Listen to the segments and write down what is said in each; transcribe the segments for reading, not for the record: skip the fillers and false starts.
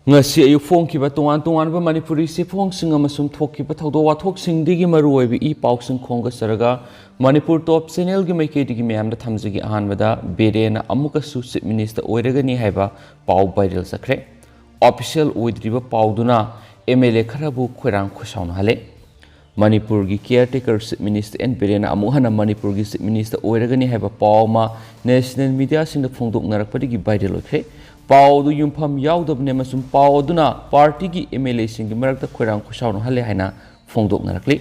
ngasi ayu phongkiba tongan manipuri se phongsing amasum thokkiba thawdo wathoksingdigi maruoibi I pausing khonga saraga manipur top channel gi maikedi mayamda thamjigi ahanbada Biren amukasu chief minister Oiragani haiba pau viral sakre official oidriba pauduna MLA kharabu Khoirang-Khoisaona halle manipur gi caretaker chief minister and Biren amuhana manipur gi chief minister Oiragani haiba pauma national media sing phongdok narakpadigi viral okre Pau du yumpham yaudabne masum pau aduna party gi MLA singi marakta Khoirang-Khoisaona halle haina phongdok narakli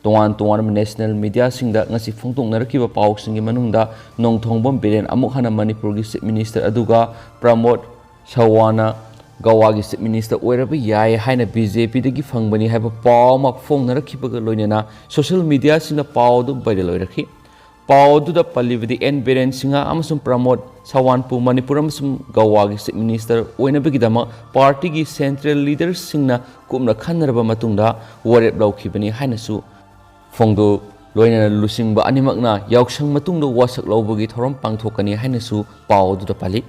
tongan national media singda ngasi phongdok narakiba pau singi manungda nongthongbam Biren amuk hana manipur gi chief minister aduga promote shawana gawa gi chief minister oirabi yai haina BJP dagi phangbani haiba pau ma phong narakibaga loinena social media singda pau du viral oirakhi Pau du da palividi N Biren singa amasum promote sawanpu manipur amasum gawa gi chief minister oina bigidama party gi central leaders singna kumna khanaraba matungda warep laukibani hainasu phongdo loina lusingba animakna yauksang matungda wasak lawbagi thorom pangthokani hainasu pau du da pali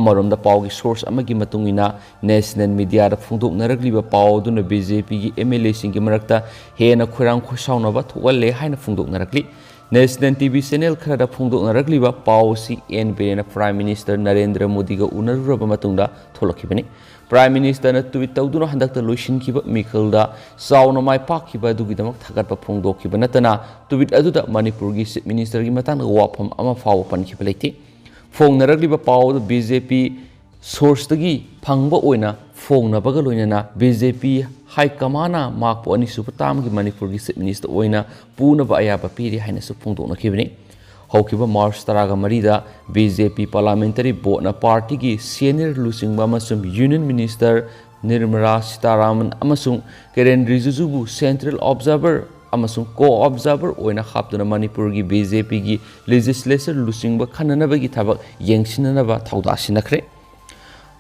amarom da pau gi source amagi matungina national media da phongdok naragliba pau du na BJP gi MLA singi marakta hena Khoirang-Khoisaona ba thowalle haina phongdok narakli National TV channel khara phongdok narakliba pau si N Biren Prime Minister Narendra Modi ga unaruraba matungda tholakibani Prime Minister na tweet tawduna handakta loishinkiba mikhalda sauna mai pakkiba dugidamak thagatpa phongdokkiba natana tweet aduda Manipur gi chief minister gi matang wafam ama faw pankiba leiti phong narakliba pau da BJP source tagi phangba oina phong na baga loinana BJP High Kamana Mark po ani supatam gi Manipur gi chief minister oina puna ba ayaba piri haina su phongdok nakibani haukiba March taraga marida BJP parliamentary board na party gi senior lusingba amasum union minister Nirmala Sitaraman amasum Kiren Rijujubu central observer amasum co-observer oina hapduna Manipur gi BJP gi legislature lusingba khananaba gi thabak yengsinanaba thawda sinakre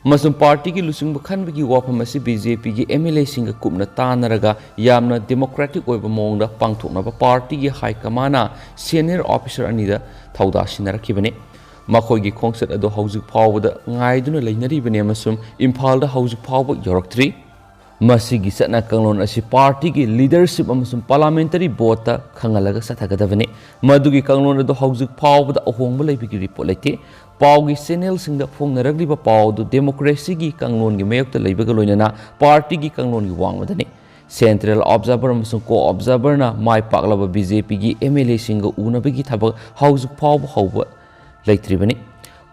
Masum party ki lusing bakhan bagi wafam asi BJP ki MLA singa kupna tanaraga yamna democratic oiba mongda pangthokna ba party ki high kamana senior officer anida thawda sinarakibani makhoi gi khongsat ado haujuk phawda ngaiduna leinaribani amasum imphal da haujuk phawba yoraktri masigi satna kanglon asi party ki leadership amasum parliamentary board ta khangalaga sathagadabani madugi kanglon ado haujuk phawda ahongba leibigi report laite Pau gi channel singda phong naragliba pau du democracy gi kanglon gi mayokta leibaga loinana party gi kanglon gi wangmadani central observer amasung co observer na mai paklaba BJP gi MLA singa unabagi thabak haujuk phawba hauba leitribani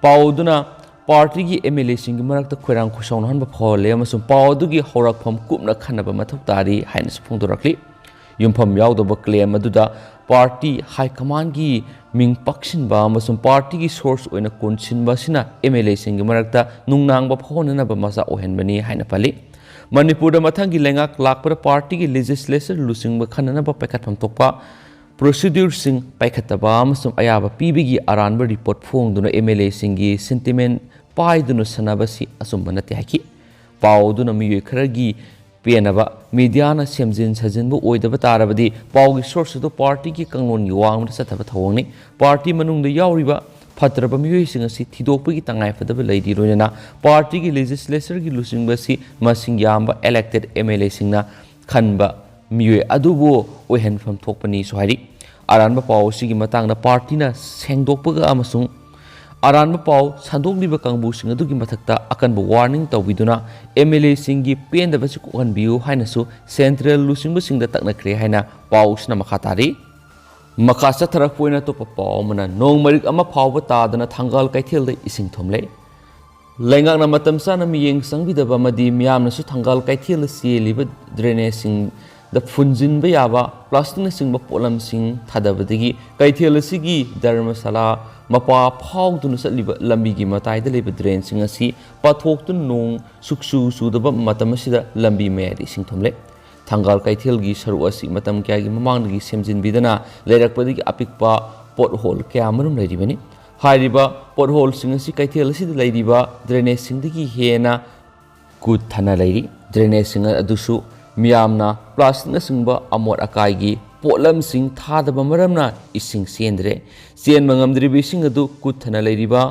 pau duna party gi MLA singi marakta Khoirang-Khoisaona hanba phawle amasung pau du gi horakpham kupna khanaba mathok tari haina phongdorakli yumpham yaudaba claim aduda party high command gi ming pakshin ba amasum party gi source oina konsin ba sina MLA singi marakta nungnang ba phonana ba masa ohenbani haina pali Manipur da mathang gi lengak lakpara party gi legislature lusing ba khanana ba paikhatham tokpa procedure sing paikhataba amasum ayaba pibigi aranba report phongduna MLA singi sentiment paiduna sanabasi asumba nate haki pauduna miyoi kharagi Pianaba media na semjin sajinbu oidaba tarabadi paugi source do party ki kanglon gi wangda sathaba thawangni party manungda yauriba phatraba miyoi singa si thidokpagi tangai fadaba leidi roina party ki legislature gi lusingba si masing yamba elected MLA singna khanba miyoi adubu oihanfam thokpani sohari aranba pawsi gi matangna party na sengdokpaga amasung Aranba pau sandokliba kangbu sing adugi mathakta akanba warning tawbiduna MLA singi pendaba si kohanbiu haina su central lusingba singda taknakre haina pau sna makhatari makasa tharak poina to pau mana nong marik ama phawba tadana thangal kaithel da ising thomle lengak na matam sana miyeng sangbidaba madi miyamna su thangal kaithel si liba drainage sing da funjin ba yaba plastic singba polam sing thadabadigi kaithel sigi dharmasala mapa phawduna satliba lambi gi matai da leba drain sing asi pathok tun nong suksu sudaba matam asida lambi mayadi sing thomle thangal kaithel gi saru asi matam kya gi mamang gi semjin bidana lerakpadigi apikpa pothole kya marum leiribani hairiba pothole sing asi kaithel asi leiriba drainage sing digi hena kut thana leiri drainage sing adusu miyamna plastic na singba amot akai gi polam sing thadaba maramna ising sendre chen mangamdri sing adu kuthana leiriba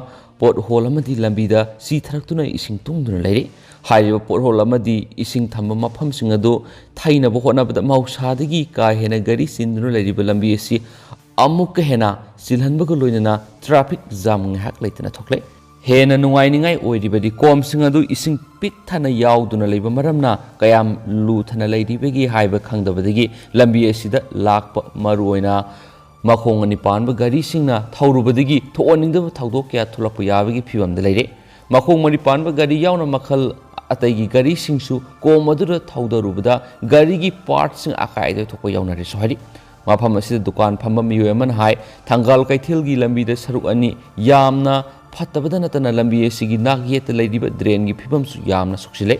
pot hole amadi lambida si tharaktuna ising tungduna leiri Haiba pothole amadi ising thamba mafamsing adu thainaba hotnabada mahausadagi ka hena gari sinduna lairiba lambi asi amukka hena silhanbaga loinana traffic jam ngahak leitana thokle hena nungainingai oiribadi komsing adu ising pik thana yauduna leiba maramna kayam lu thana leiribagi haiba khangdabadagi lambi asida lakpa maruoina makhong ani panba gari singna thaurubadagi thooningdaba thawdok kya thulakpa yabagi phibamda leire makhong mani panba gari yauna makhal atagi gari singsu komadura thawdarubada gari gi parts sing akaida thokpa yaunari sohari mafam asida dukan phamba miyoeman hai thangal kaithil gi lambi da saruk ani yamna phattabada natana lambi asigi nagyet leidiba drain gi phibam su yamna suksile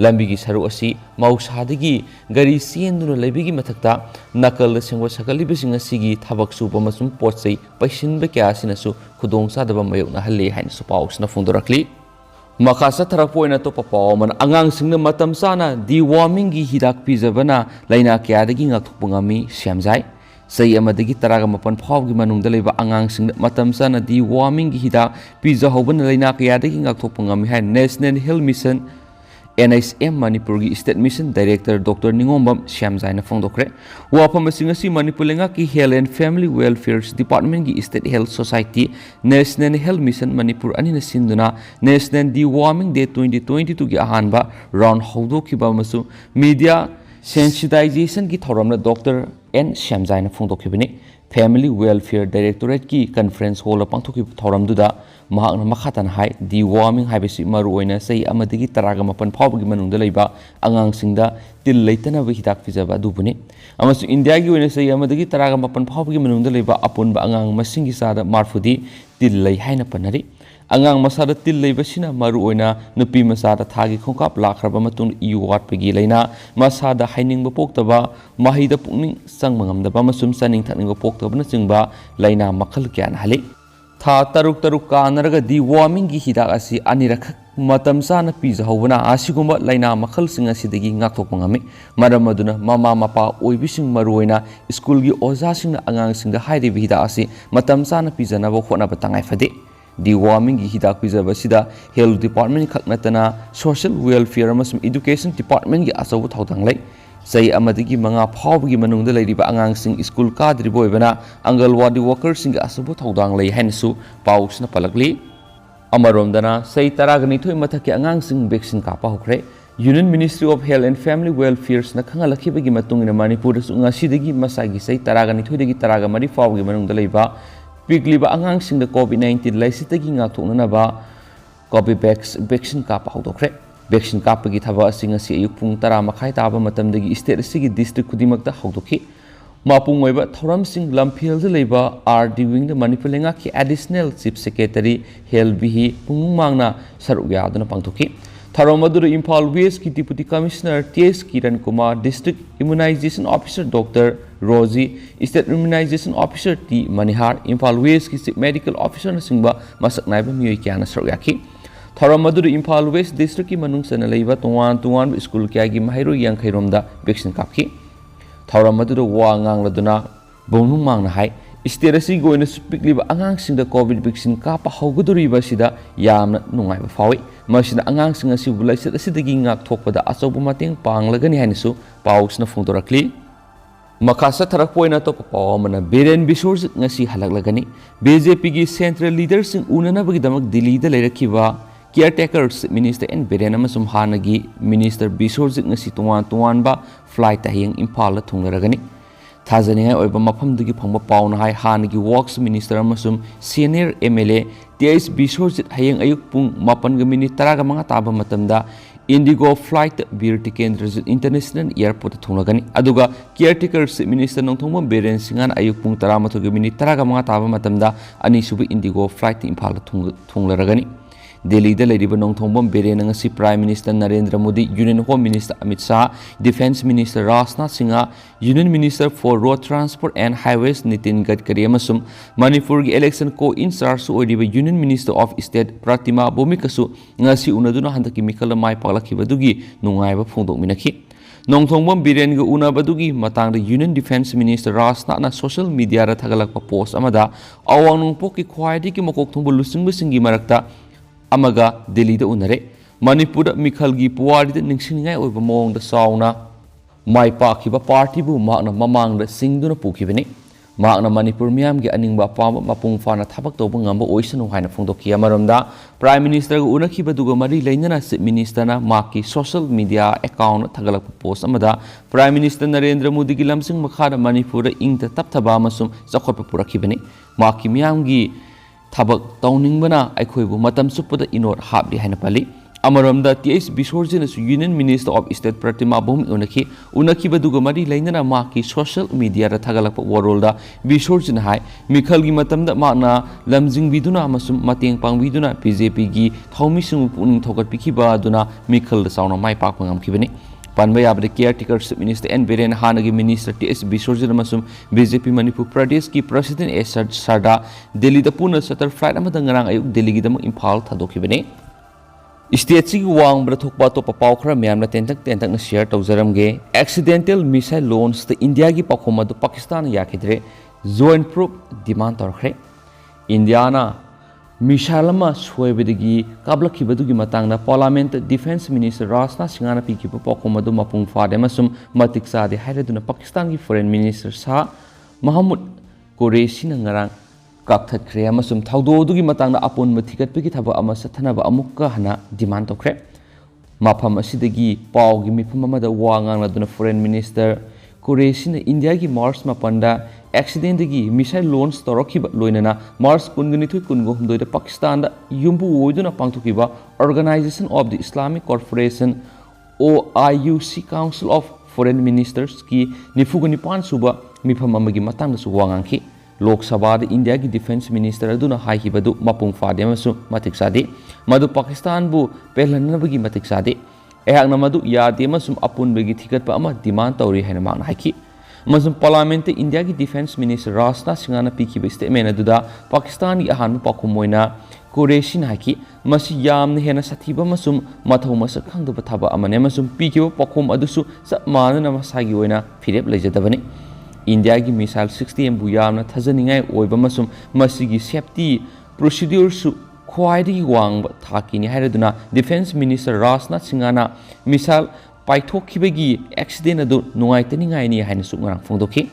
lambi gi saruk asi mausadagi gari sienduna leibigi mathakta nakal sengwa sakaliba sing asigi thabak su bamasum potsei paisinba kya sinasu khudong sadaba mayokna halle hain su pausna fundorakli makasa tharapoina to papaman angang singna matam sana deworming gi hidak pijabana laina kya dagi ngakthupungami siamjai sei amadagi taraga mapan phawgi manungda leba angang singna matam sana deworming gi hidak pija hobana laina kya dagi ngakthupungami hai National Health Mission NHM Manipur gi State Mission Director Dr. Ningombam Siamjaina Fongdokre wapam singasi Manipur lenga ki Health and Family Welfare Department gi State Health Society National Health Mission Manipur anina sinduna National Deworming Day 2022 gi ahanba round haudokiba masu media sensitization gi thoramna Dr. N Siamjaina Fongdokibini Family Welfare Directorate ki conference hall pangthoki thoramduda mahakna makhatan hai deworming haibasi maruoina sei amadagi taraga mapan phawgi manungda leiba angang singda til leitana ba hidak pijaba dubuni amasu India gi oina sei amadagi taraga mapan phawgi manungda leiba apunba angang masingi sada marfudi til lei haina panari angang masada til leiba sina maruoina nupi masada thagi khongkap lakhraba matun iu watpagi leina masada hainingba poktaba mahida pukning sangmangamdaba masum saning thakningba poktaba na chingba leina makhal kyan hali tha taruk kanaraga deworming gi hidak asi anirakh matam sana pija hobana asigumba laina makhal singa sidagi ngakthok mangami maram aduna mama mapa oibising maruoina school gi oja singna angang singa hairi bi hidak asi matam sana pija na bo khona batangai fade deworming gi hidak pija basida health department khaknatana social welfare amasum education department gi asaw thawdang lai sei amadigi manga phawgi manungda leiriba angang sing school kadri boibana angalwadi workers sing asabu thawdang lei hansu pausna palakli amaromdana sei taragani thoi mathaki angang sing vaccine kapa hokre Union Ministry of Health and Family Welfare na khangalakibagi matungina Manipur su ngasidagi masagi sei taragani thoi dagi taraga mari phawgi manungda leiba pigliba angang sing da COVID-19 laisitagi ngakthokna ba COVID vaccine kapa hokre vaccine kapagi thaba asing asi ayuk pung tara makhai taba matamdagi state asigi district kudimakta hawdokhi mapung oiba thoram sing lamphel de leiba RD wing de Manipur lenga ki additional chief secretary health bihi pung mangna saruk yaduna pangthoki tharomaduru Imphal West ki deputy commissioner TS Kiran Kumar district immunization officer Dr. Rosie state immunization officer T Manihar Imphal West ki medical officer na singba masak naiba miyoi kyana saruk yakhi Tharamadu Imphal West District ki manung sana leiba tuan school kya gi mahairu yang khairomda vaccine kapki Tharamadu wa ngang laduna bonung mangna hai isterasi goina speak liba angang singda COVID vaccine kapa hawguduri ba sida yamna nungai ba fawi masina angang singa si bulai sida sidagi ngak thokpada asobu mateng panglagani hainisu pausna phungdorakli makasa tharakpoina to pawamana Biren bisurjit ngasi halaklagani BJP gi central leaders sing unana bagi damak Delhi da leirakiba Caretakers Minister N Biren amasum hanagi Minister Bisurjit ngasi tuan ba flight tahing Imphal la thunglaragani thajaningai oiba mafamdagi phangba pauna hai hanagi Works Minister amasum Senior MLA TS Bisurjit hayeng ayuk pung 8:10 taba matamda Indigo flight Bir Tikendra International Airport thunglagani aduga Caretakers Minister nongthongba Biren singan ayuk pung 13:10 taba matamda ani subu Indigo flight Imphal la thunglaragani Delhi da leriba nongthongbam Biren ngasi Prime Minister Narendra Modi Union Home Minister Amit Shah Defense Minister Rajnath Singha Union Minister for Road Transport and Highways Nitin Gadkari amasum Manipur gi election co-in-charge su oiriba Union Minister of State Pratima Bomikasu ngasi unaduna handaki mikala mai paklakibadugi nungaiba phongdokminakhi nongthongbam Biren ga unabadugi matangda Union Defense Minister Rajnath na social media ra thagalakpa post amada awang nungpok ki khwaidi ki makok thongbu lusingba singi marakta amaga Delhi da unare Manipur Mikhalgi Puari Ningshingai over Mong the Sauna Mai Pakiba Party Bu Magna Mamang the Singduna Pukibini Magna Manipur Miamgi Aningba Pam Mapung Fana Tabak Tobungamba Oisan Hina Fundoki Amaramda Prime Minister Unakiba Dugamari Lena Minister Maki social media account Tagalog post Amada Prime Minister Narendra Modi Gilamsing Makara Manipur Ing the Taptaba Masum Zakopura Kibini Maki Miamgi Tabak Towning Bana Aikoibu Matam Supada Inor Habdi Hanapali Amaramda TS Bisorjin Union Minister of State Pratima Bum Unaki Badugamari Lainana Maki social media Tagalak Warolda Bisorjin High Mikhalgi Matamda Magna Lamzing Viduna Masum Mating Pang Viduna PJP Gi Thomisum Puning Tokat Pikiba Duna Mikhal the Sound of my Pakam Kibini Panbaya the caretaker Minister and Biren Hanagi Minister TS Bisorjin Masum BJP Manipur Pradesh Ki President Esad Sarda Delhi the Puna Satar Flight Amadangarang Ayuk Delhi Gidam Impal Tadokibini State Wang Brathokpa to Paukra Miamna Tentak share Tauzaramge accidental missile loans the India Gi Pakoma to Pakistan Yakidre Joint Proof demand Torhe Indiana Mishalama Swebidigi Kabla Kibadugi Matanga Parliament Defense Minister Rasna Singana Piki Pakoma to Mapung Fademasum Matiksa the Haraduna Pakistani Foreign Minister Sa Mahmud Qureshi Nangarang Kapthat Kreamasum Taudo Dugi Matanga upon Matikat Pikitaba Amasatanaba Amuka Hana demand to crep. Mapam Asidagi, Pau Gimipama the Wang Laduna Foreign Minister, Kuresin India Gi Mars Mapanda, accidentally missile loans Toroki Loinana, Mars Kungunitu Kungo the Pakistan, Yumbu Woduna Pantukiba, Organization of the Islamic Corporation, OIUC Council of Foreign Ministers Ki Nifugunipan Suba, Mipamamagi Matanga Suwanganki. Lok Sabha India Gi Defense Minister Aduna Haikibadu Mapung Fademasu Matiksadi Madu Pakistan Bu Pelanabagi Matiksadi Ehak Namadu Yademasum Apun Begi Tikat Pama demand Tori Hanaman Haiki Masum Parliament India Gi Defense Minister Rasna Singana Piki statement Aduda Pakistani Ahan Pakumoina Kureshin Haki Masi Yam Hena Satiba Masum Matho Masak Hangdu Bataba Amanemasum Piki Pakum Adusu Sapman Masagi Wena Philip Lejadavani India Gi missile 60 Buyamna Tazaningai Oibamasum Masigi safety procedure su Khoirang Wang Takini Haraduna Defense Minister Rasna Singana missile Paithokibagi accident adu Nuaitaningai ni Hainsuang Fondoki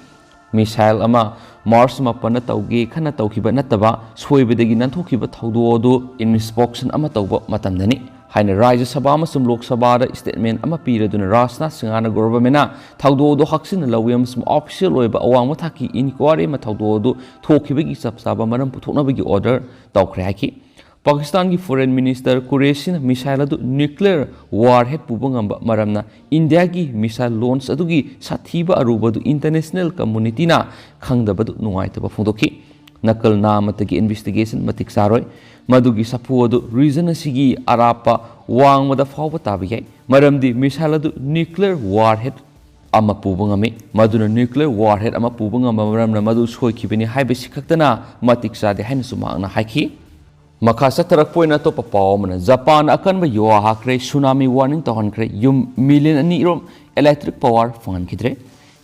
missile ama Mars Mapana Tauge Kana Taukiba Nataba Swebedagi Nantokiba Taudo in inspection Amatoba Matandani Haina Raja Sabha Masum Lok Sabha statement ama Piraduna Rasna Singana Gorbamena Taudo Haksin Lawiams official Oiba Awang Mataki inquiry Mataudo Tokibigi Sabsaba Maram Putonabigi order Taukreaki Pakistan Gi Foreign Minister Kuresin missile nuclear warhead Pubangamba Maramna India Gi missile loans adugi Sathiba Arubadu international community na Khangdabadu Nuaitaba Fundoki Nakal Namatagi investigation Matiksaroi Madugi Sapuodu reason Sigi Arapa Wang Mada Fawatabi Maramdi Mishaladu nuclear warhead Amapubangami Maduna nuclear warhead Amapubangama Maramna Madu Soikibini Haiba Sikatana Matiksa de Hansumana Haki Makasa Tarakpoina Topa Paumana Japan Akanba Yoa Hakre Tsunami warning to Hankre Yum million and Nirom electric power fan kidre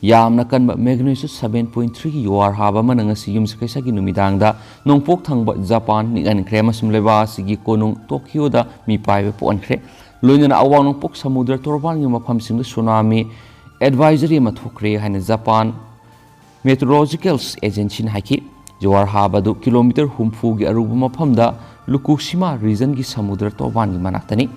Yamna Kanba magnitude 7.3 UR Haba Manangasi Yum Sakasagi Numidanga Nongpok Tangba Japan Nigan Cremasum Leva Sigi Konung Tokyo da Mi Pai Ponkre Lunan Awang Pok Samudra Torban Yumapam Sim Tsunami Advisory Matokre Hana Japan Meteorological Agency Haki Jawar Habadu kilometer Humfugi Arubuma Pamda Lukushima region Gi Samudra Torban Manaktani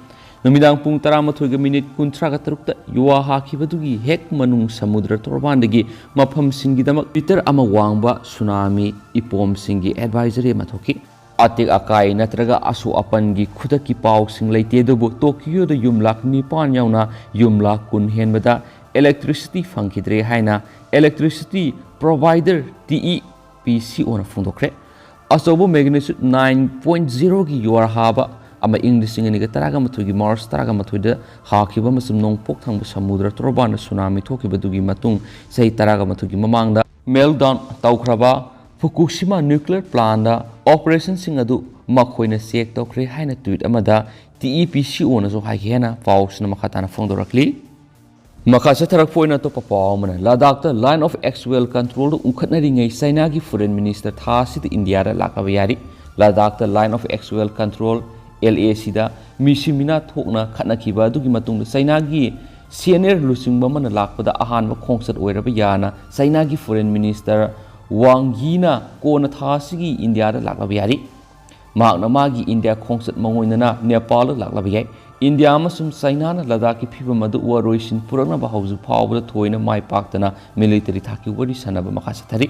Numidang Pung Taramatuga minute Kuntraga Trukta Yua Haki Badugi Hek Manung Samudra Torbandagi Mapam Singidamak Peter Amawangba Tsunami Ipom Singi Advisory Matoki Atik Akai Natraga Asu Apangi Kutaki Pau Sing Laitedubu Tokyo the Yumlak Nipan Yauna Yumlak Kun Henbada Electricity Funkidre Haina Electricity Provider TEPC on a Fundokre Asobo magnitude 9.0 Gi UR Haba Ama English in the Taragamatugi Mars Taragamatuda, Hakiba Masum Poktang Samudra Torban Tsunami Toki Badugi Matung, say Taragamatugi Mamanga, Meltdown Taukraba, Fukushima nuclear plant, Operation Singadu, Makoina Sek Tokre Haina Tweet Amada, TEPC owners of Haikena, Faust Namakatana Fondorakli. Makasa Tarakpoina to Papamana, Ladakta, line of actual control, Ukanaring a Sainagi Foreign Minister Tasi India Lakaviari, Ladakta, line of actual control. LA sida misimina thokna khatnakiba adugi matungda China gi senior lusingba mana lakpada ahanba khongsat oiraba yana China gi foreign minister Wang Yi na kona thasigi India da laklaba yari magna magi India khongsat mangoinana Nepal laklaba yai India amasum China na Ladakh ki phibam adu waroisin purana ba hauju phawbada thoina mai paktana military thaki wari sanaba makhasa thari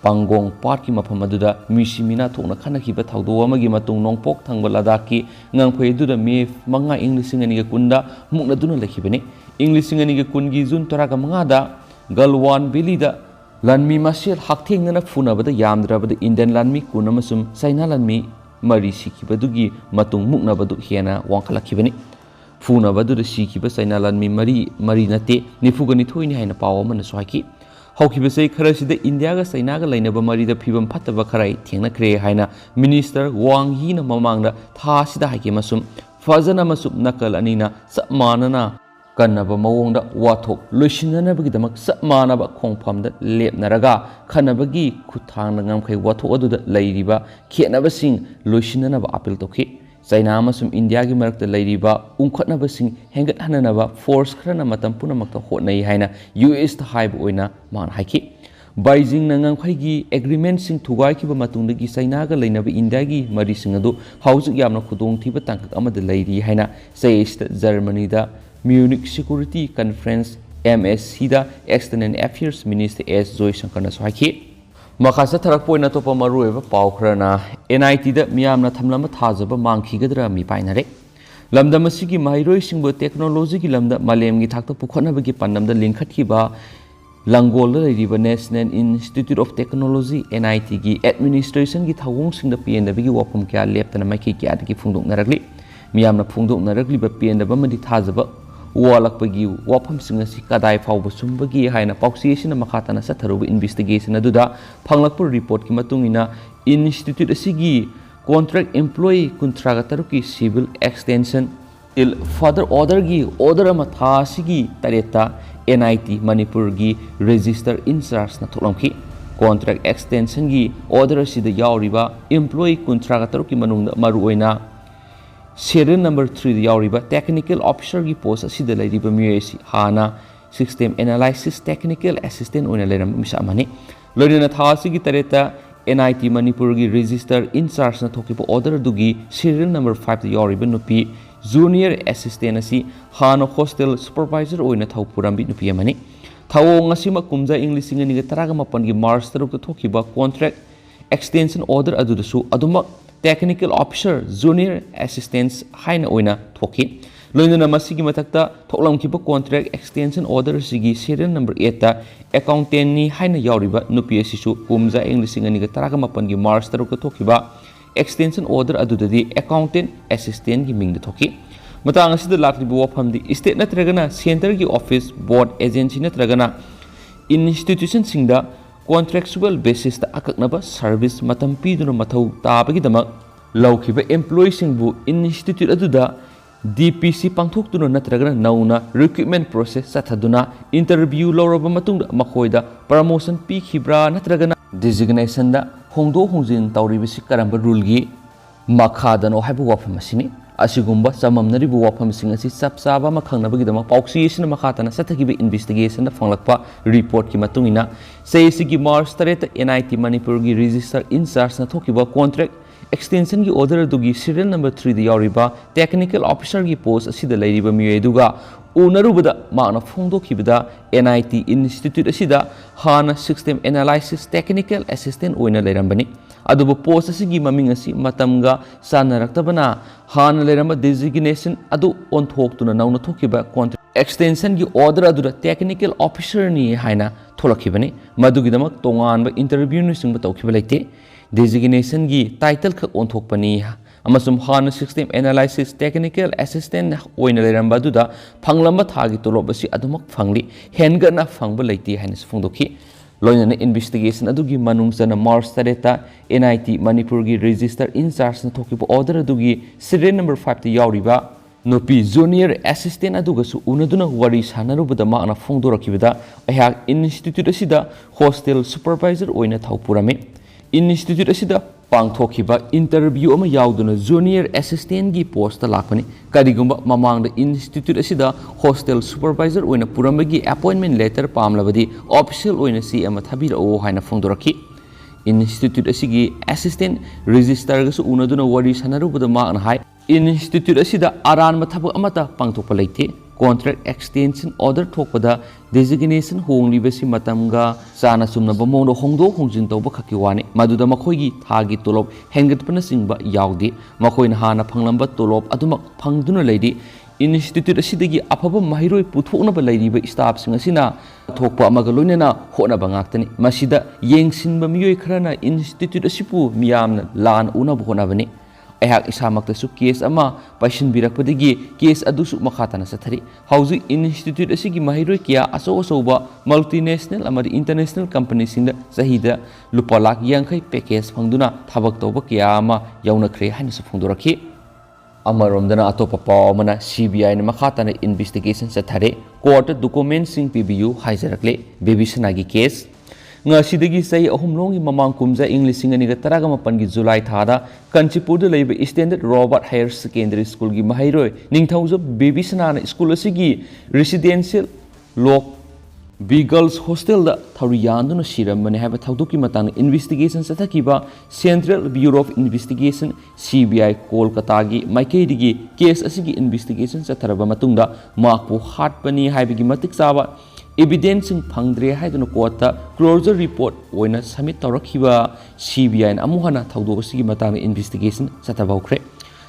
Pangong part ki mafam aduda misimina thokna khanakiba thawdo amagi matung nongpok thangba Ladakh ki ngangphoi aduda me manga English ngani ga kunda mukna duna lakhibani English ngani ga kungi June 15 da Galwan Valley da Lanmi masel hakthengna funabada yamdrabada Indian lanmi kunamasum China lanmi mari sikibadugi matung muknabadu hena wangkhalakibani funabadu da sikiba China lanmi mari nate nifugani thoini haina pawa mana swaki haukibasai kharasida India ga China ga lainaba mari da phibam phattaba kharai thengna kre haina minister Wang Yi na mamangda thasida haike masum fazana masum nakal anina sammanana kanaba mawongda wathok loisinanabagi sammanaba khongphamda lepnaraga khanabagi khuthangna ngamkhai wathok aduda leiriba khenabasing loisinanaba appeal tokhi China amasum India gi marakta leiriba ungkhatnabasing hengat hananaba force khrana matam punamakta hotnai haina US ta haiba oina man haiki Beijing na ngamkhai gi agreement sing thugai ki ba matungda gi China ga leinaba India gi mari sing adu haujuk yamna khudong thiba tangkak amada leiri haina East Germany da Munich Security Conference MSC da External Affairs Minister S. Joysankar na sohaki makasa tharak poina topa marueba paukhrana NIT da miyamna thamlama thajaba mangkhigadra mi painare lamda masigi mairoi singbo technology gi lamda malemgi thakta pukhanaba gi pandamda linkhatkiba Langol da riba National Institute of Technology NIT gi administration gi thawung singda PNW gi wapum kya leptana maiki kya gi phungdok naragli miyamna phungdok naragli ba PNW madi thajaba walakpagi wapam singasi kadai fawba sumbagi haina pausiation makhatana satharuba investigation aduda phanglakpur report ki matungina institute asigi contract employee kuntraga taruki civil extension il further order gi order amatha sigi tareta NIT Manipur gi register in charge na tholamki contract extension gi order sida yauriba employee kuntraga taruki manungda maruoina serial number 3 yauriba technical officer gi post asida leiriba miyesi hana system analysis technical assistant oina leram misamani loina thasi gi tareta NIT Manipur gi register in charge na thokiba order dugi serial number 5 yauriba nupi junior assistant asi hana hostel supervisor oina thau purambi nupi amani thawong asima kumja english ngani ga taraga mapan gi march taruk thokiba contract extension order adudasu aduma technical officer junior assistants haina oina thoki loina masigi matakta thoklamkiba contract extension order sigi serial number 8 ta accountant ni haina yauriba nupi asisu kumja english ngani ga taraga mapan gi march taruk thokiba extension order adudadi accountant assistant gi mingda thoki matang asida lakribu wafamdi state natragana center gi office board agency natragana institution singda contractual basis ta akaknaba service matam piduna mathau tabagi damak lawkhiba employee singbu institute aduda DPC pangthokduna natragana nauna recruitment process sathaduna interview lawraba matungda makhoida promotion pikhibra natragana designation da hongdo hongjin tawribisi karamba rule gi makhadano haibu wafam asini asigumba samamnaribu wafam sing asi sapsaba makhangnabagi dama pauksiyesina makhatana sathagiba investigation da fanglakpa report ki matungina seisi gi march 3 NIT Manipur gi register in charge na thokiba contract extension gi order dugi serial number 3 da yauriba technical officer gi post asida leiriba miyeduga unarubada maana phongdokhibada NIT Institute asida hana system analysis technical assistant oina leirambani adubu post asigi maming asi matamga sanaraktabana hana leiramba designation adu onthoktuna nauna thokiba contract extension gi order aduda technical officer ni haina tholakhibani madugidamak tonganba interview ni singba tawkhiba leite designation gi title khak onthokpani amasum hana system analysis technical assistant oina leramba duda phanglamba thagi tolobasi adumak phangli hengana phangba leiti haina phongdokhi loina investigation adugi manungsana march tareta NIT Manipur gi register in charge na thokiba order adugi serial number 5 ta yauriba nopi junior assistant adugasu unaduna wari sanarubada maana phongdorakibada ahak institute asida hostel supervisor oina thawpurame institute asida पांथोखिबा interview अमा यावदुना junior assistant की post लाखनी करिगुंबा ममांग institute असिदा hostel supervisor ओइना पुरमबगी अपॉइंटमेंट लेटर पामलबदी ऑफिशियल ओइना सी अमा थाबिरओ हाइना फोंदोरखी इंस्टीट्यूट असिगी असिस्टेंट रजिस्टर गसु उनदुना वरी सनरुबदा मागना हाय इंस्टीट्यूट असिदा आरानबा थबक अमता पांथोकपा लेते कॉन्ट्रैक्ट एक्सटेंशन ऑर्डर थोकपदा डेजिग्नेशन होंगलिबसि मतमगा चाना सुमनबा मोंदो होंदोक होंजिन तौबा खकी वाने मदुदा मखोइगी थागी तोलोब हेंगतपना सिंगबा यावदे मखोइना हाना फंगलंबा तोलोब अदुमक फंगदुना लेदि इंस्टीट्यूट असिदगी अफबा महिरोय पुथोकनबा लैरिबा स्टाफ सिंग असिना थोकपा अमगा लोइनना होनबा ngaktani masida yengsinba miyoi kharana institute असिपु मियामना लान उनबा होनबनी अहक इसामक्तसु केस अमा पाइसिनबिरकपदगी केस अदुसु मखाताना सथरी हौजि इंस्टीट्यूट असिगी महिरोय किया असो असोबा मल्टीनेशनल अमरि इंटरनेशनल कंपनी सिंदा सहिदा लुपा लाख यांखै पैकेज फंगदुना थबक तौबा किया अमा यौनख्रे हाइनसु फंगदोरखी अमरोमदना अतोपा पाव अमना सीबीआई ने मखाताना इन्वेस्टिगेशन सथरे कोर्ट डॉक्यूमेंट सिंग पीबीयू हाइजरकले बेबीसनागी केस ngasiदगी सही अहुमलोंगी ममांग कुमजा इंग लिसिंग अनिगा तरागा मपन की जुलाई थादा कंचीपुर लेब standard Robert higher secondary school की महिरोय निंगथौज बेबी सनाना स्कूल असिगी रेसिडेंशियल लोक बी गर्ल्स हॉस्टल दा थौरी यानदुना सिरमने हाइबा थौदुकी मतांग इन्वेस्टिगेशन सथकीबा central bureau of investigation CBI Kolkata की माइकेदिगी केस असिगी इन्वेस्टिगेशन सथरबा मतुंगदा माकपु हाटपनी हाइबगी मतिक चाबा एविडेंस फंद्रे हाइदुना कोर्ट क्लोजर रिपोर्ट ओइना सबमिट तौरखिबा सीबीआई अमुहना थौदोगसिगी मतांग इन्वेस्टिगेशन सथबौख्रे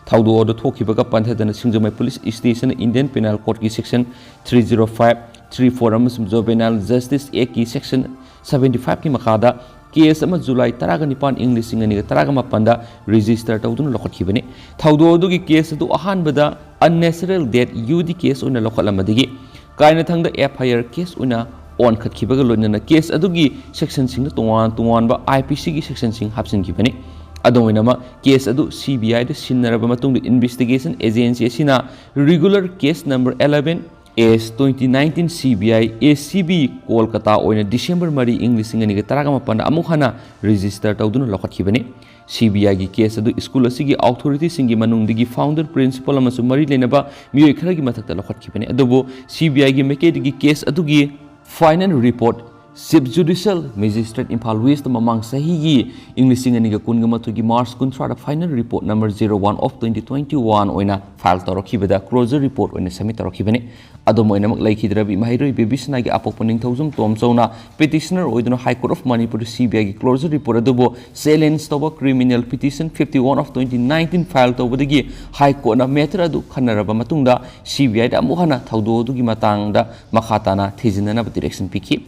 थौदोदो थोखिबगा पंथदना सिंजमै police station Indian penal code की सेक्शन 305 34 अमसुम जुवेनाइल जस्टिस एक्ट की सेक्शन 75 की मखादा केस अमा जुलाई 19 इंग लिसिंग अनिगा 19 रजिस्टर तौदुना लखटखिबने थौदोदुगी केस अदु अहानबदा अननेचुरल डेथ यूडी केस ओइना लखटलमदिगी कायना थंगदा एफआईआर केस ओइना ऑन खटखिबगा लोइनना केस अदुगी सेक्शन सिंग तोवान तोवानबा आईपीसी की सेक्शन सिंग हापसिनखिबने अदोइनमा केस अदु सीबीआई द सिन्नरबा मतुंग इन्वेस्टिगेशन एजेंसी असिना regular case number 11 S 2019 CBI ACB Kolkata ओइना डिसेंबर 3 इंग लिसिंग अनिगा 19 अमुखना रजिस्टर तौदुना लखटखिबने सीबीआई की केस अदु स्कूल असिगी अथॉरिटी सिंगी मनुंगदिगी फाउंडर प्रिंसिपल अमसु मरी लेनबा मियोय खरगी मथक्ता लखटखिबने अदुबो सीबीआई की मेकेदिगी केस अदुगी final report chief judicial magistrate Imphal west ममांग सही इंग्लिशिंग अनिगा कुनगमथुगी March 13 final report number 01 of 2021 ओइना फाइल तौरखिबदा क्लोजर रिपोर्ट ओइना सबमिट तौरखिबने अदम ओइनामक लैखिद्रबी महिरोय बेबीसनागी अपोक्प निंगथौजुम टोमचौना पिटिशनर ओइदुना high court of Manipur CBI की क्लोजर रिपोर्ट अदुबो चैलेंज तौबा criminal petition 51 of 2019 file तौबदगी high court ना मैटर अदु खनरबा मतुंगदा सीबीआई दा अमुहना थौदोदुगी मतांगदा मखाताना थिजिनना डायरेक्शन पिखि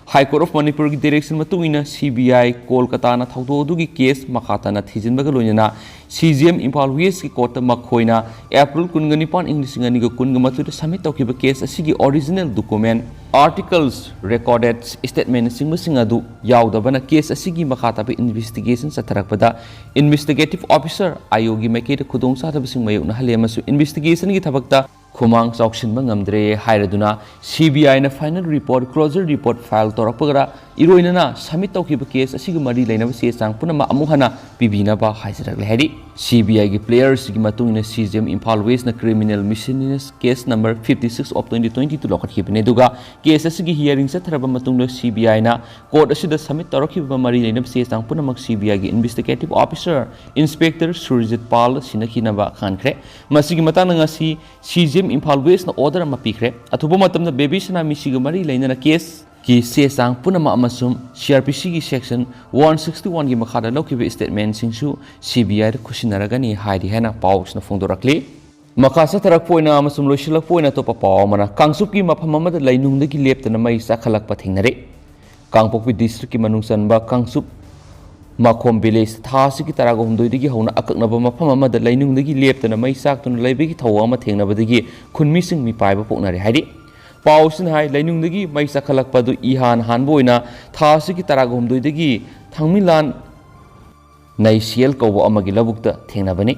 हाई कोर्ट ऑफ मणिपुर की डायरेक्शन मतुंगिना सीबीआई कोलकाता ना थौदोदुगी केस मखाताना थिजिनबगा लोइना सीजीएम इम्फाल वेस्ट की कोर्ट मखोइना अप्रैल 19 इंग लिसिंग अनिगा 19 सबमिट तौखिबा केस असिगी original document articles recorded statement सिंग अदु यावदबना केस असिगी मखाताबा इन्वेस्टिगेशन सथरकपदा इन्वेस्टिगेटिव ऑफिसर आयोगी मैकेद खुदोंग साथबसिंग मयोगना हले अमसु इन्वेस्टिगेशन की थबकता खुमांग चौक्सिनबा ngamdre हाइरदुना सीबीआई ना final report closure report file तौरपगरा इरोइनना सबमिट तौखिबा केस असिगी मरी लेनबा से चांग पुनमा अमुहना पिबिनबा हाइजरकले हाइदि सीबीआई की प्लेयर्स की मतुंगिना सीजीएम इम्फाल वेस्ट ना criminal miscellaneous case number 56 of 2022 लखटखिबने दुगा केस असिगी हियरिंग सथरबा मतुंगदा सीबीआई ना कोर्ट असिदा सबमिट तौरखिबा मरी लेनबा से चांग पुनमक सीबीआई की इन्वेस्टिगेटिव ऑफिसर इंस्पेक्टर सुरजित पाल सिनखिनबा खानख्रे मसिगी मतांग ngasi सीजीएम इम्फाल वेस्ट ना ऑर्डर अमा पिखरे अथुबा मतमना बेबी सना मिसिगा मरी लेनना केस की से चांग पुनमा अमसुम सीआरपीसी की सेक्शन 161 की मखादा लौकिबा स्टेटमेंट सिंगसु सीबीआई दा खुसिनरगनी हाइदि हेना पाउसना फोंदोरकले मखासा थरक पोइना अमसुम लोइसिलक पोइना तोपा पाव मना कांगसुप की मफम अमदा लैनुंगदगी लेप्तना मई साखलक पथिंगनरे कांगपोकपि डिस्ट्रिक्ट की मनुंग सनबा कांगसुप माखोम विलेज थासी की तराग हुमदोइदगी हौना अककनबा मफम अमदा लैनुंगदगी लेप्तना मई साक्तुना लैबगी थौवा अमा थेंगनबदगी खुनमिसिंग मि पाइबा पोकनरे हाइदि पाउसिन हाइ लैनुंगदगी मई साखलकपदु इहान हानबोइना थासी की तराग हुमदोइदगी थांगमिलान नैसियल कौबा अमगी लबुक्ता थेंगनबने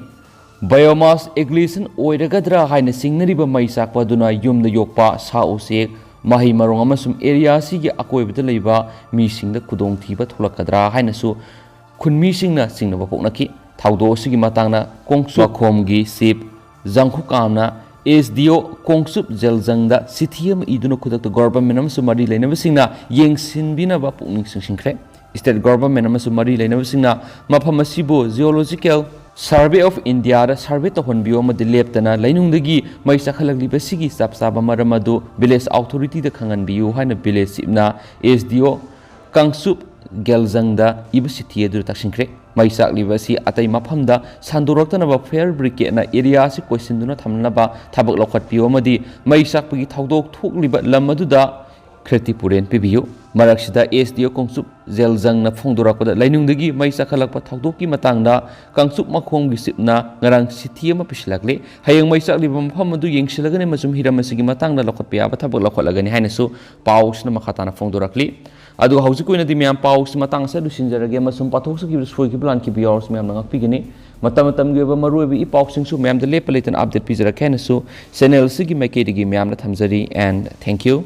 बायोमास एग्लिशन ओइरगद्रा हाइना सिंगनरिबा मई साक्पदुना युमदा योक्पा सा उसेक माही मरोंग अमसुम एरिया सिगी अकोइबदा लैबा मिसिंगदा खुदोंग थीबा थोलकद्रा हाइनासु ꯈꯨꯟꯃꯤꯁꯤꯡꯅ ꯆꯤꯡꯅꯕ ꯄꯣꯛꯅꯈꯤ ꯊꯧꯗꯣꯛ ꯑꯁꯤꯒꯤ ꯃꯇꯥꯡꯗ ꯀꯣꯡꯁꯨꯞ ꯈꯣꯝꯒꯤ ꯆꯤꯞ ꯖꯪꯈꯨꯀꯥꯝꯅ SDO ꯀꯣꯡꯁꯨꯞ ꯖꯦꯜꯖꯪꯗ ꯆꯤꯊꯤ ꯑꯃ ꯏꯗꯨꯅ ꯈꯨꯗꯛꯇ ꯒꯣꯚꯔꯟꯃꯦꯟꯠ ꯑꯃꯁꯨꯡ ꯃꯔꯤ ꯂꯩꯅꯕꯁꯤꯡꯅ ꯌꯦꯡꯁꯤꯟꯕꯤꯅꯕ ꯄꯨꯛꯅꯤꯡ ꯆꯤꯡꯁꯤꯟꯈ꯭ꯔꯦ ꯁ꯭ꯇꯦꯠ ꯒꯣꯚꯔꯟꯃꯦꯟꯠ ꯑꯃꯁꯨꯡ ꯃꯔꯤ ꯂꯩꯅꯕꯁꯤꯡꯅ ꯃꯐꯝ ꯑꯁꯤꯕꯨ ꯖꯤꯑꯣꯂꯣꯖꯤꯀꯦꯜ ꯁꯔꯚꯦ ꯑꯣꯐ ꯏꯟꯗꯤꯌꯥꯗ ꯁꯔꯚꯦ ꯇꯧꯍꯟꯕꯤꯌꯨ ꯑꯃꯗꯤ ꯂꯦꯞꯇꯅ ꯂꯩꯅꯨꯡꯗꯒꯤ ꯃꯩ ꯆꯥꯛꯈꯠꯂꯛꯂꯤꯕꯁꯤꯒꯤ ꯆꯞ ꯆꯥꯕ ꯃꯔꯝ ꯑꯗꯨ ꯚꯤꯂꯦꯖ ꯑꯣꯊꯣꯔꯤꯇꯤꯗ ꯈꯪꯍꯟꯕꯤꯌꯨ ꯍꯥꯏꯅ ꯚꯤꯂꯦꯖ ꯆꯤꯞꯅ SDO ꯀꯥꯡꯁꯨꯞ ꯒꯦꯜꯖꯪꯗ ꯏꯕ ꯆꯤꯊꯤ ꯑꯗꯨ ꯇꯛꯁꯤꯟꯈ꯭ꯔꯦ ꯃꯩ ꯆꯥꯛꯂꯤꯕ ꯑꯁꯤ ꯑꯇꯩ ꯃꯐꯝꯗ ꯁꯟꯗꯣꯔꯛꯇꯅꯕ ꯐꯥꯌꯔ ꯕ꯭ꯔꯤꯒꯦꯗꯅ ꯑꯦꯔꯤꯌꯥ ꯑꯁꯤ ꯀꯣꯏꯁꯤꯟꯗꯨꯅ ꯊꯝꯅꯕ ꯊꯕꯛ ꯂꯧꯈꯠꯄꯤꯌꯨ ꯑꯃꯗꯤ ꯃꯩ ꯆꯥꯛꯄꯒꯤ ꯊꯧꯗꯣꯛ ꯊꯣꯛꯂꯤꯕ ꯂꯝ ꯑꯗꯨꯗ ꯈ꯭ꯔꯤꯇꯤꯄꯨꯔꯦꯟ ꯄꯤꯕꯤꯌꯨ ꯃꯔꯛꯁꯤꯗ SDO ꯀꯣꯡꯁꯨꯞ ꯖꯦꯜꯖꯪꯅ ꯐꯣꯡꯗꯣꯔꯛꯄꯗ ꯂꯩꯅꯨꯡꯗꯒꯤ ꯃꯩ ꯆꯥꯛꯈꯠꯂꯛꯄ ꯊꯧꯗꯣꯛꯀꯤ ꯃꯇꯥꯡꯗ ꯀꯥꯡꯁꯨꯞ ꯃꯈꯣꯡꯒꯤ ꯆꯤꯞꯅ ꯉꯔꯥꯡ ꯆꯤꯊꯤ ꯑꯃ ꯄꯤꯁꯤꯜꯂꯛꯂꯤ ꯍꯌꯦꯡ ꯃꯩ ꯆꯥꯛꯂꯤꯕ ꯃꯐꯝ ꯑꯗꯨ ꯌꯦꯡꯁꯤꯜꯂꯒꯅꯤ ꯑꯃꯁꯨꯡ ꯍꯤꯔꯝ ꯑꯁꯤꯒꯤ ꯃꯇꯥꯡꯗ ꯂꯧꯈꯠꯄ ꯌꯥꯕ ꯊꯕꯛ ꯂꯧꯈꯠꯂꯒꯅꯤ ꯍꯥꯏꯅꯁꯨ ꯄꯥꯎꯁꯤꯅ ꯃꯈꯥ ꯇꯥꯅ ꯐꯣꯡꯗꯣꯔꯛꯂꯤ ꯑꯗꯨꯒ ꯍꯧꯖꯤꯛ ꯑꯣꯏꯅꯗꯤ ꯃꯌꯥꯝ ꯄꯥꯎꯁꯤ ꯃꯇꯥꯡ ꯑꯁꯤꯗ ꯂꯣꯏꯁꯤꯟꯖꯔꯒꯦ ꯑꯃꯁꯨꯡ ꯄꯥꯊꯣꯛꯆꯈꯤꯕ ꯁꯣꯏꯈꯤꯕ ꯂꯥꯟꯈꯤꯕ ꯌꯥꯎꯔꯁꯨ ꯃꯌꯥꯝꯅ ꯉꯥꯛꯄꯤꯒꯅꯤ ꯃꯇꯝꯒꯤ ꯑꯣꯏꯕ ꯃꯔꯨꯑꯣꯏꯕ ꯏ ꯄꯥꯎꯁꯤꯡꯁꯨ ꯃꯌꯥꯝꯗ ꯂꯦꯞꯄ ꯂꯩꯇꯅ ꯑꯞꯗꯦꯠ ꯄꯤꯖꯔꯛꯀꯦ ꯍꯥꯏꯅꯁꯨ ꯆꯦꯅꯦꯜ ꯑꯁꯤꯒꯤ ꯃꯥꯏꯀꯩꯗꯒꯤ ꯃꯌꯥꯝꯅ ꯊꯝꯖꯔꯤ ꯑꯦꯟ ꯊꯦꯡꯛ ꯌꯨ